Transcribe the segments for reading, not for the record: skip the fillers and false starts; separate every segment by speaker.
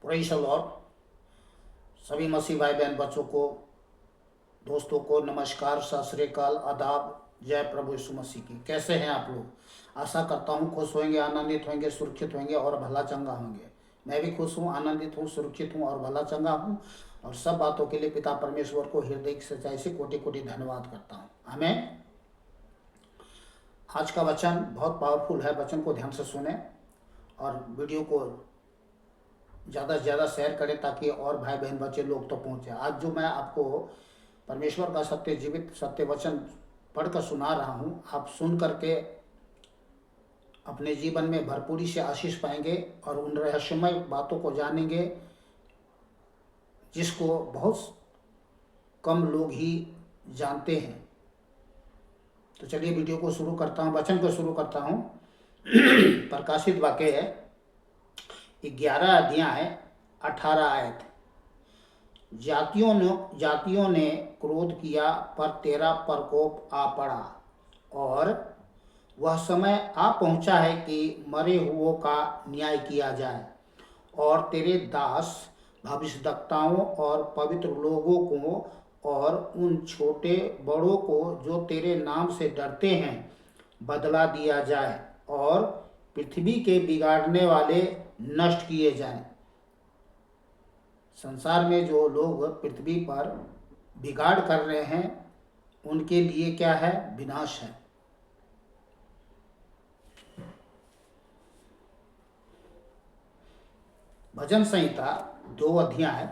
Speaker 1: Praise the Lord. सभी मसीह भाई बहन बच्चों को, दोस्तों को नमस्कार, सत श्री अकाल, आदाब, जय प्रभु यीशु मसीह की। कैसे हैं आप लोग? आशा करता हूँ खुश होंगे, आनंदित होंगे, सुरक्षित होंगे और भला चंगा होंगे। मैं भी खुश हूँ, आनंदित हूँ, सुरक्षित हूँ और भला चंगा हूँ। और सब बातों के लिए पिता परमेश्वर को हृदय की सच्चाई से कोटि कोटि धन्यवाद करता हूँ। आमीन। आज का वचन बहुत पावरफुल है। वचन को ध्यान से सुने और वीडियो को ज़्यादा से ज़्यादा शेयर करें ताकि और भाई बहन बच्चे लोग तो पहुँचे। आज जो मैं आपको परमेश्वर का सत्य जीवित सत्य वचन पढ़कर सुना रहा हूँ, आप सुन करके अपने जीवन में भरपूरी से आशीष पाएंगे और उन रहस्यमय बातों को जानेंगे जिसको बहुत कम लोग ही जानते हैं। तो चलिए वीडियो को शुरू करता हूँ, वचन को शुरू करता हूँ। प्रकाशित वाक्य है 11 अध्याय 18 आयत। जातियों ने क्रोध किया पर तेरा प्रकोप आ पड़ा और वह समय आ पहुंचा है कि मरे हुओं का न्याय किया जाए और तेरे दास भविष्यद्वक्ताओं और पवित्र लोगों को और उन छोटे बड़ों को जो तेरे नाम से डरते हैं बदला दिया जाए और पृथ्वी के बिगाड़ने वाले नष्ट किए जाएं। संसार में जो लोग पृथ्वी पर बिगाड़ कर रहे हैं उनके लिए क्या है? विनाश है। भजन संहिता 2 अध्याय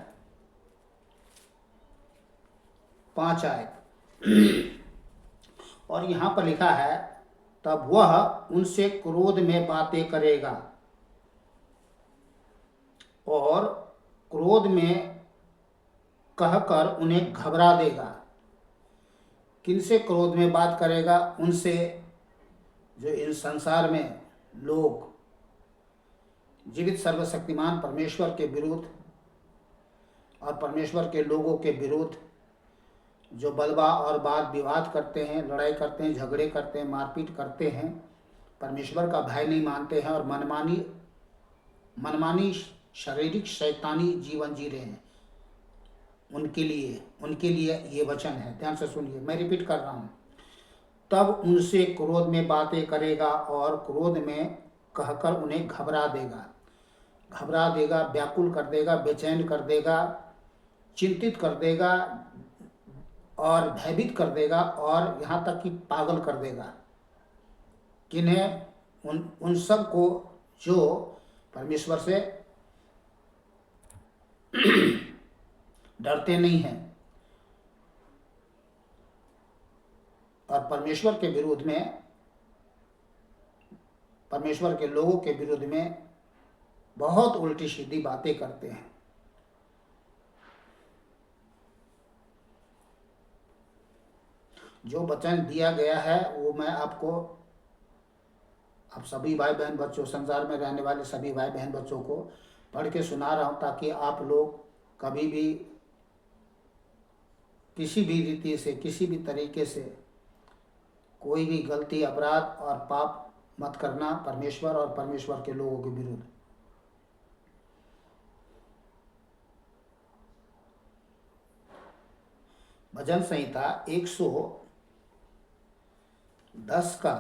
Speaker 1: 5 आयत। और यहाँ पर लिखा है, तब वह उनसे क्रोध में बातें करेगा और क्रोध में कहकर उन्हें घबरा देगा। किनसे क्रोध में बात करेगा? उनसे जो इस संसार में लोग जीवित सर्वशक्तिमान परमेश्वर के विरुद्ध और परमेश्वर के लोगों के विरुद्ध जो बलवा और वाद विवाद करते हैं, लड़ाई करते हैं, झगड़े करते हैं, मारपीट करते हैं, परमेश्वर का भय नहीं मानते हैं और मनमानी शारीरिक शैतानी जीवन जी रहे हैं, उनके लिए ये वचन है। ध्यान से सुनिए, मैं रिपीट कर रहा हूँ। तब उनसे क्रोध में बातें करेगा और क्रोध में कहकर उन्हें घबरा देगा, व्याकुल कर देगा, बेचैन कर देगा, चिंतित कर देगा और भयभीत कर देगा और यहाँ तक कि पागल कर देगा। किन्हें? उन सब को जो परमेश्वर से डरते नहीं हैं और परमेश्वर के विरोध में, परमेश्वर के लोगों के विरोध में बहुत उल्टी सीधी बातें करते हैं। जो वचन दिया गया है वो मैं आपको, आप सभी भाई बहन बच्चों, संसार में रहने वाले सभी भाई बहन बच्चों को पढ़ के सुना रहा हूँ ताकि आप लोग कभी भी किसी भी रीति से, किसी भी तरीके से कोई भी गलती, अपराध और पाप मत करना परमेश्वर और परमेश्वर के लोगों के विरुद्ध। भजन संहिता 110 का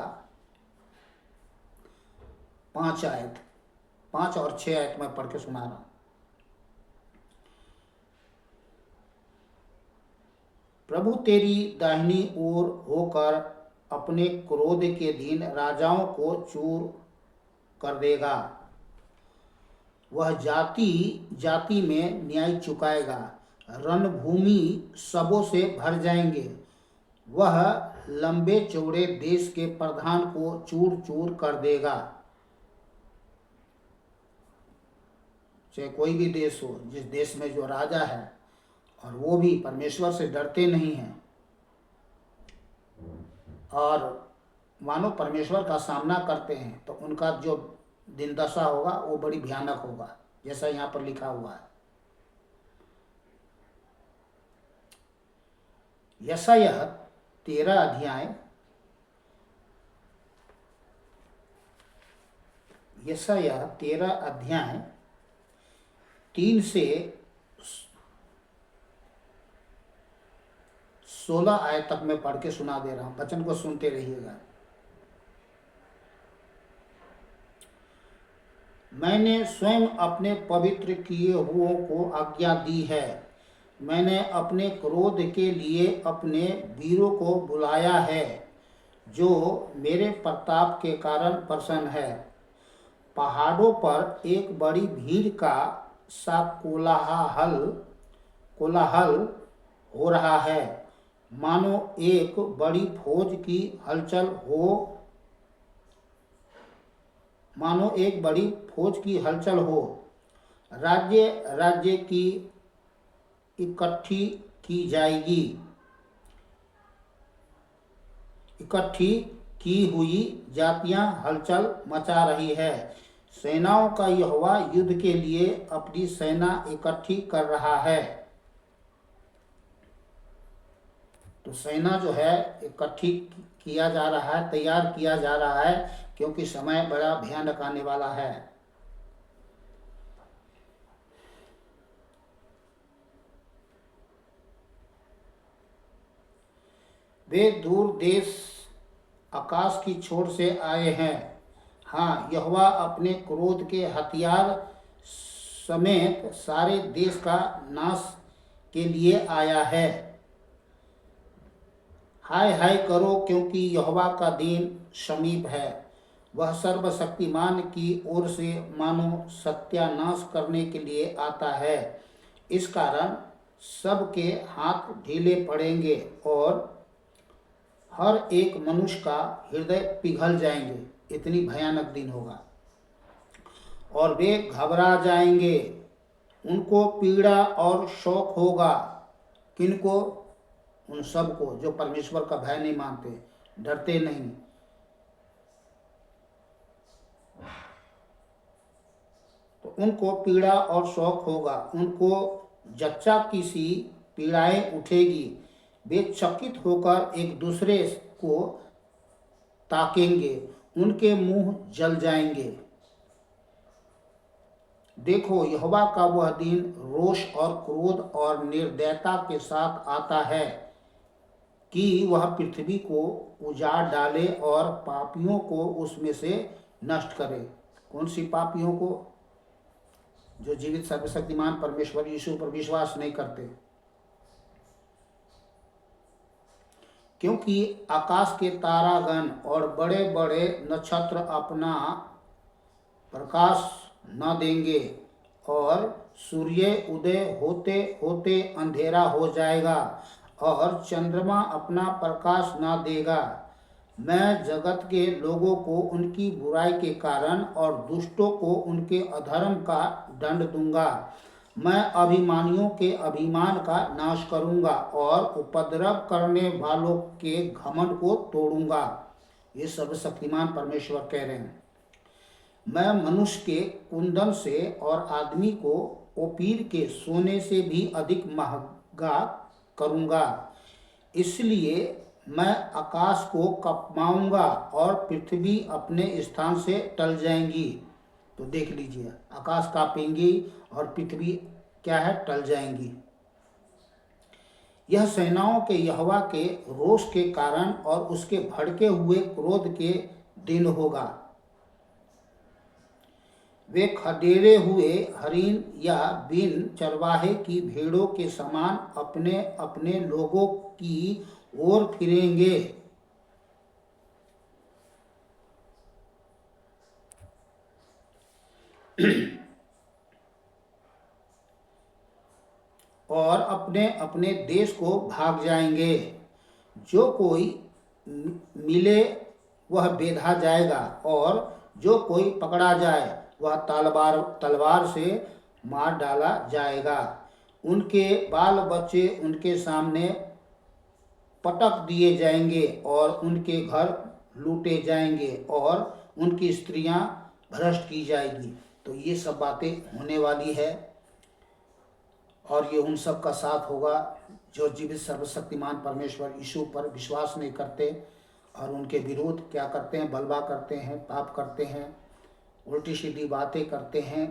Speaker 1: 5 आयत, 5 और 6 आयत में पढ़ के सुना रहा हूँ। प्रभु तेरी दाहिनी ओर होकर अपने क्रोध के दिन राजाओं को चूर कर देगा। वह जाति जाति में न्याय चुकाएगा, रणभूमि सबों से भर जाएंगे। वह लंबे चौड़े देश के प्रधान को चूर चूर कर देगा। चाहे कोई भी देश हो, जिस देश में जो राजा है और वो भी परमेश्वर से डरते नहीं हैं और मानो परमेश्वर का सामना करते हैं, तो उनका जो दिन दशा होगा वो बड़ी भयानक होगा, जैसा यहाँ पर लिखा हुआ है। यशायाह 13 अध्याय 13 3 से 16 आयत तक मैं पढ़ के सुना दे रहा हूँ, वचन को सुनते रहिएगा। मैंने स्वयं अपने पवित्र किए हुओं को आज्ञा दी है। मैंने अपने क्रोध के लिए अपने वीरों को बुलाया है, जो मेरे प्रताप के कारण प्रसन्न है। पहाड़ों पर एक बड़ी भीड़ का सा कोलाहल हो रहा है, मानो एक बड़ी फौज की हलचल हो मानो एक बड़ी फौज की हलचल हो। राज्य राज्य की इकट्ठी की जाएगी इकट्ठी की हुई जातियां हलचल मचा रही है। सेनाओं का यहोवा युद्ध के लिए अपनी सेना इकट्ठी कर रहा है। तो सेना जो है इकट्ठी किया जा रहा है, तैयार किया जा रहा है, क्योंकि समय बड़ा भयानक आने वाला है। वे दूर देश आकाश की छोर से आए हैं। हाँ, यहोवा अपने क्रोध के हथियार समेत सारे देश का नाश के लिए आया है। हाय हाय करो, क्योंकि यहोवा का दिन समीप है। वह सर्वशक्तिमान की ओर से मानो सत्यानाश करने के लिए आता है। इस कारण सबके हाथ ढीले पड़ेंगे और हर एक मनुष्य का हृदय पिघल जाएंगे। इतनी भयानक दिन होगा। और वे घबरा जाएंगे, उनको पीड़ा और शोक होगा। किनको? उन सबको जो परमेश्वर का भय नहीं मानते, डरते नहीं। तो उनको पीड़ा और शोक होगा, उनको जच्चा की सी पीड़ाएं उठेगी। वे चकित होकर एक दूसरे को ताकेंगे, उनके मुंह जल जाएंगे। देखो, यहोवा का वह दिन रोष और क्रोध और निर्दयता के साथ आता है, कि वह पृथ्वी को उजाड़ डाले और पापियों को उसमें से नष्ट करे। कौन सी पापियों को? जो जीवित सर्वशक्तिमान परमेश्वर यीशु पर विश्वास नहीं करते। क्योंकि आकाश के तारागण और बड़े बड़े नक्षत्र अपना प्रकाश न देंगे, और सूर्य उदय होते होते अंधेरा हो जाएगा, और चंद्रमा अपना प्रकाश न देगा। मैं जगत के लोगों को उनकी बुराई के कारण और दुष्टों को उनके अधर्म का दंड दूंगा। मैं अभिमानियों के अभिमान का नाश करूंगा और उपद्रव करने वालों के घमंड को तोड़ूंगा। ये सर्वशक्तिमान परमेश्वर कह रहे हैं। मैं मनुष्य के कुंदन से और आदमी को ओपीर के सोने से भी अधिक महंगा करूंगा। इसलिए मैं आकाश को कपवाऊंगा और पृथ्वी अपने स्थान से टल जाएंगी। तो देख लीजिए, आकाश कांपेंगी और पृथ्वी क्या है? टल जाएंगी। यह सेनाओं के यहोवा के रोष के कारण और उसके भड़के हुए क्रोध के दिन होगा। वे खडेरे हुए हरिन या बिन चरवाहे की भेड़ों के समान अपने अपने लोगों की ओर फिरेंगे। और अपने अपने देश को भाग जाएंगे। जो कोई मिले वह बेधा जाएगा, और जो कोई पकड़ा जाए वह तलवार से मार डाला जाएगा। उनके बाल बच्चे उनके सामने पटक दिए जाएंगे और उनके घर लूटे जाएंगे और उनकी स्त्रियां भ्रष्ट की जाएगी। तो ये सब बातें होने वाली है, और ये उन सब का साथ होगा जो जीवित सर्वशक्तिमान परमेश्वर यीशु पर विश्वास नहीं करते और उनके विरोध क्या करते हैं? बलवा करते हैं, पाप करते हैं, उल्टी सीधी बातें करते हैं,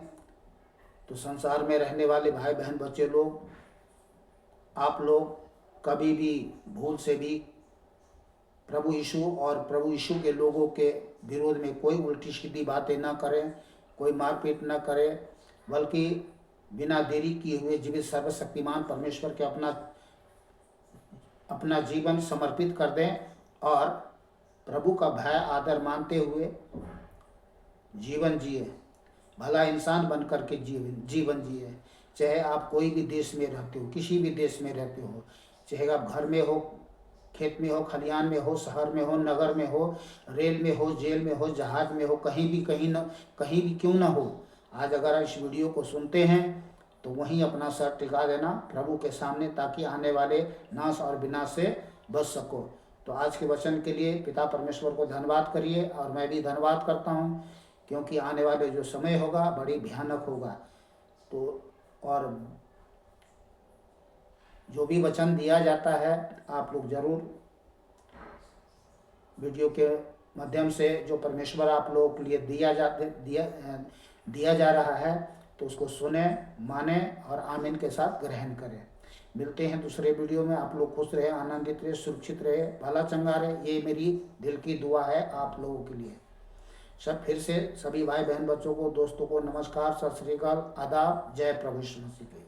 Speaker 1: तो संसार में रहने वाले भाई बहन बच्चे लोग, आप लोग कभी भी भूल से भी प्रभु यीशु और प्रभु यीशु के लोगों के विरोध में कोई उल्टी सीधी बातें ना करें, कोई मारपीट ना करें, बल्कि बिना देरी किए हुए जीवित सर्वशक्तिमान परमेश्वर के अपना जीवन समर्पित कर दें और प्रभु का भय आदर मानते हुए जीवन जिए, भला इंसान बन करके जीवन जिए। चाहे आप कोई भी देश में रहते हो, किसी भी देश में रहते हो, चाहे आप घर में हो, खेत में हो, खलिहान में हो, शहर में हो, नगर में हो, रेल में हो, जेल में हो, जहाज में हो, कहीं भी क्यों ना हो, आज अगर इस वीडियो को सुनते हैं तो वहीं अपना सर टिका देना प्रभु के सामने, ताकि आने वाले नाश और विनाश से बच सको। तो आज के वचन के लिए पिता परमेश्वर को धन्यवाद करिए, और मैं भी धन्यवाद करता हूँ, क्योंकि आने वाले जो समय होगा बड़ी भयानक होगा। तो और जो भी वचन दिया जाता है आप लोग जरूर वीडियो के माध्यम से, जो परमेश्वर आप लोगों के लिए दिया जा रहा है, तो उसको सुने, माने और आमीन के साथ ग्रहण करें। मिलते हैं दूसरे वीडियो में। आप लोग खुश रहे, आनंदित रहे, सुरक्षित रहे, भला चंगा रहे, ये मेरी दिल की दुआ है आप लोगों के लिए। सब फिर से सभी भाई बहन बच्चों को, दोस्तों को नमस्कार, सत श्री अकाल, आदाब, जय प्रभु यीशु मसीह की।